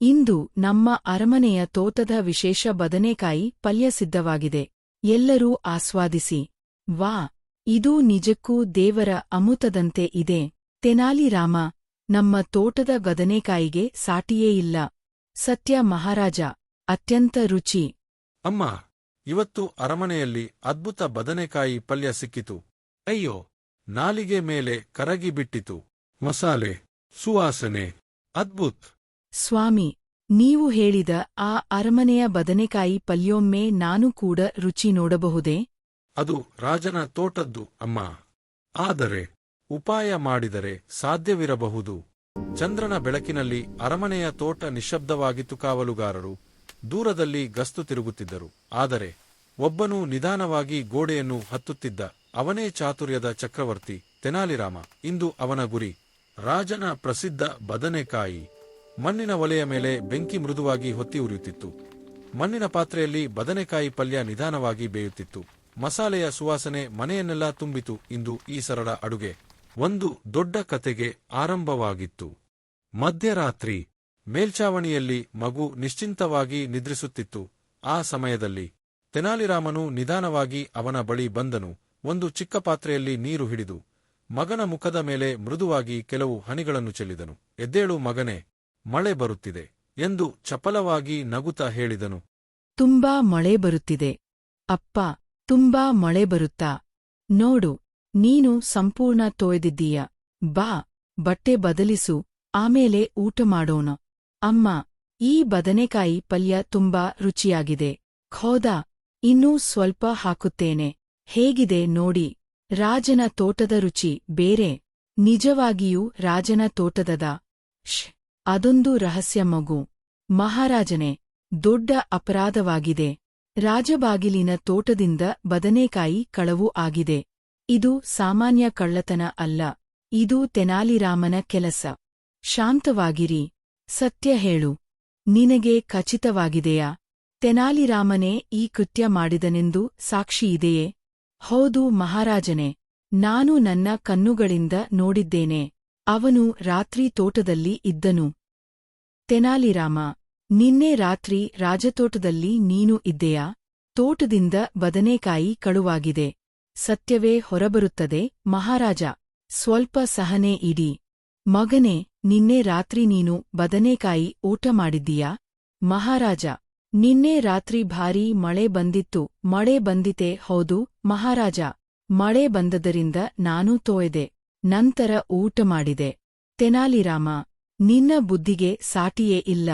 ಇಂದು ನಮ್ಮ ಅರಮನೆಯ ತೋಟದ ವಿಶೇಷ ಬದನೆಕಾಯಿ ಪಲ್ಯ ಸಿದ್ಧವಾಗಿದೆ. ಎಲ್ಲರೂ ಆಸ್ವಾದಿಸಿ. ವಾ, ಇದು ನಿಜಕ್ಕೂ ದೇವರ ಅಮೃತದಂತೆ ಇದೆ. ತೆನಾಲಿ ರಾಮ, ನಮ್ಮ ತೋಟದ ಬದನೆಕಾಯಿಗೆ ಸಾಟಿಯೇ ಇಲ್ಲ. ಸತ್ಯ ಮಹಾರಾಜ, ಅತ್ಯಂತ ರುಚಿ. ಅಮ್ಮ, ಇವತ್ತು ಅರಮನೆಯಲ್ಲಿ ಅದ್ಭುತ ಬದನೆಕಾಯಿ ಪಲ್ಯ ಸಿಕ್ಕಿತು. ಅಯ್ಯೋ, ನಾಲಿಗೆ ಮೇಲೆ ಕರಗಿಬಿಟ್ಟಿತು. ಮಸಾಲೆ, ಸುವಾಸನೆ, ಅದ್ಭುತ್. ಸ್ವಾಮಿ, ನೀವು ಹೇಳಿದ ಆ ಅರಮನೆಯ ಬದನೆಕಾಯಿ ಪಲ್ಯೊಮ್ಮೆ ನಾನು ಕೂಡ ರುಚಿ ನೋಡಬಹುದೇ? ಅದು ರಾಜನ ತೋಟದ್ದು ಅಮ್ಮ. ಆದರೆ ಉಪಾಯ ಮಾಡಿದರೆ ಸಾಧ್ಯವಿರಬಹುದು. ಚಂದ್ರನ ಬೆಳಕಿನಲ್ಲಿ ಅರಮನೆಯ ತೋಟ ನಿಶ್ಶಬ್ದವಾಗಿತ್ತು. ಕಾವಲುಗಾರರು ದೂರದಲ್ಲಿ ಗಸ್ತು ತಿರುಗುತ್ತಿದ್ದರು. ಆದರೆ ಒಬ್ಬನು ನಿಧಾನವಾಗಿ ಗೋಡೆಯನ್ನು ಹತ್ತುತ್ತಿದ್ದ. ಅವನೇ ಚಾತುರ್ಯದ ಚಕ್ರವರ್ತಿ ತೆನಾಲಿರಾಮ. ಇಂದು ಅವನ ಗುರಿ ರಾಜನ ಪ್ರಸಿದ್ಧ ಬದನೆಕಾಯಿ. ಮಣ್ಣಿನ ಒಲೆಯ ಮೇಲೆ ಬೆಂಕಿ ಮೃದುವಾಗಿ ಹೊತ್ತಿ ಉರಿಯುತ್ತಿತ್ತು. ಮಣ್ಣಿನ ಪಾತ್ರೆಯಲ್ಲಿ ಬದನೆಕಾಯಿ ಪಲ್ಯ ನಿಧಾನವಾಗಿ ಬೇಯುತ್ತಿತ್ತು. ಮಸಾಲೆಯ ಸುವಾಸನೆ ಮನೆಯನ್ನೆಲ್ಲ ತುಂಬಿತು. ಇಂದು ಈ ಸರಳ ಅಡುಗೆ ಒಂದು ದೊಡ್ಡ ಕತೆಗೆ ಆರಂಭವಾಗಿತ್ತು. ಮಧ್ಯರಾತ್ರಿ ಮೇಲ್ಛಾವಣಿಯಲ್ಲಿ ಮಗು ನಿಶ್ಚಿಂತವಾಗಿ ನಿದ್ರಿಸುತ್ತಿತ್ತು. ಆ ಸಮಯದಲ್ಲಿ ತೆನಾಲಿರಾಮನು ನಿಧಾನವಾಗಿ ಅವನ ಬಳಿ ಬಂದನು. ಒಂದು ಚಿಕ್ಕ ಪಾತ್ರೆಯಲ್ಲಿ ನೀರು ಹಿಡಿದು ಮಗನ ಮುಖದ ಮೇಲೆ ಮೃದುವಾಗಿ ಕೆಲವು ಹನಿಗಳನ್ನು ಚೆಲ್ಲಿದನು. ಎದ್ದೇಳು ಮಗನೇ, ಮಳೆ ಬರುತ್ತಿದೆ ಎಂದು ಚಪಲವಾಗಿ ನಗುತ್ತಾ ಹೇಳಿದನು. ತುಂಬಾ ಮಳೆ ಬರುತ್ತಿದೆ ಅಪ್ಪ, ತುಂಬಾ ಮಳೆ ಬರುತ್ತಾ? ನೋಡು, ನೀನು ಸಂಪೂರ್ಣ ತೊಯ್ದಿದ್ದೀಯ. ಬಾ, ಬಟ್ಟೆ ಬದಲಿಸು, ಆಮೇಲೆ ಊಟ ಮಾಡೋಣ. ಅಮ್ಮ, ಈ ಬದನೆಕಾಯಿ ಪಲ್ಯ ತುಂಬಾ ರುಚಿಯಾಗಿದೆ. ಖೋದಾ, ಇನ್ನೂ ಸ್ವಲ್ಪ ಹಾಕುತ್ತೇನೆ. ಹೇಗಿದೆ ನೋಡಿ? ರಾಜನ ತೋಟದ ರುಚಿ ಬೇರೆ. ನಿಜವಾಗಿಯೂ ರಾಜನ ತೋಟದದ. ಅದೊಂದು ರಹಸ್ಯ ಮಗು. ಮಹಾರಾಜನೇ, ದೊಡ್ಡ ಅಪರಾಧವಾಗಿದೆ. ರಾಜಬಾಗಿಲಿನ ತೋಟದಿಂದ ಬದನೆಕಾಯಿ ಕಳವು ಆಗಿದೆ. ಇದು ಸಾಮಾನ್ಯ ಕಳ್ಳತನ ಅಲ್ಲ. ಇದು ತೆನಾಲಿರಾಮನ ಕೆಲಸ. ಶಾಂತವಾಗಿರಿ. ಸತ್ಯ ಹೇಳು, ನಿನಗೆ ಖಚಿತವಾಗಿದೆಯಾ? ತೆನಾಲಿರಾಮನೇ ಈ ಕೃತ್ಯ ಮಾಡಿದನೆಂದು ಸಾಕ್ಷಿಯಿದೆಯೇ? ಹೌದು ಮಹಾರಾಜನೇ, ನಾನು ನನ್ನ ಕಣ್ಣುಗಳಿಂದ ನೋಡಿದ್ದೇನೆ. ಅವನು ರಾತ್ರಿ ತೋಟದಲ್ಲಿ ಇದ್ದನು. ತೆನಾಲಿರಾಮ, ನಿನ್ನೆ ರಾತ್ರಿ ರಾಜತೋಟದಲ್ಲಿ ನೀನು ಇದ್ದೆಯಾ? ತೋಟದಿಂದ ಬದನೆಕಾಯಿ ಕಳುವಾಗಿದೆ. ಸತ್ಯವೇ ಹೊರಬರುತ್ತದೆ ಮಹಾರಾಜ. ಸ್ವಲ್ಪ ಸಹನೆ ಇಡಿ. ಮಗನೇ, ನಿನ್ನೆ ರಾತ್ರಿ ನೀನು ಬದನೆಕಾಯಿ ಊಟ ಮಾಡಿದ್ದೀಯಾ? ಮಹಾರಾಜ, ನಿನ್ನೆ ರಾತ್ರಿ ಭಾರೀ ಮಳೆ ಬಂದಿತ್ತು. ಮಳೆ ಬಂದಿತೆ. ಹೌದು ಮಹಾರಾಜ, ಮಳೆ ಬಂದದರಿಂದ ನಾನು ತೊಯ್ದೆ. ನಂತರ ಊಟ ಮಾಡಿದೆ. ತೆನಾಲಿರಾಮ, ನಿನ್ನ ಬುದ್ಧಿಗೆ ಸಾಟಿಯೇ ಇಲ್ಲ.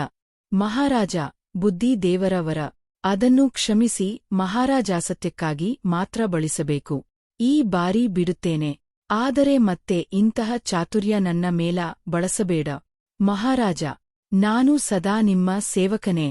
ಮಹಾರಾಜ, ಬುದ್ಧಿ ದೇವರ ವರ. ಅದನ್ನು ಕ್ಷಮಿಸಿ ಮಹಾರಾಜಾಸತ್ಯಕ್ಕಾಗಿ ಮಾತ್ರ ಬಳಸಬೇಕು. ಈ ಬಾರಿ ಬಿಡುತ್ತೇನೆ. ಆದರೆ ಮತ್ತೆ ಇಂತಹ ಚಾತುರ್ಯ ನನ್ನ ಮೇಲ ಬಳಸಬೇಡ. ಮಹಾರಾಜ, ನಾನು ಸದಾ ನಿಮ್ಮ ಸೇವಕನೇ.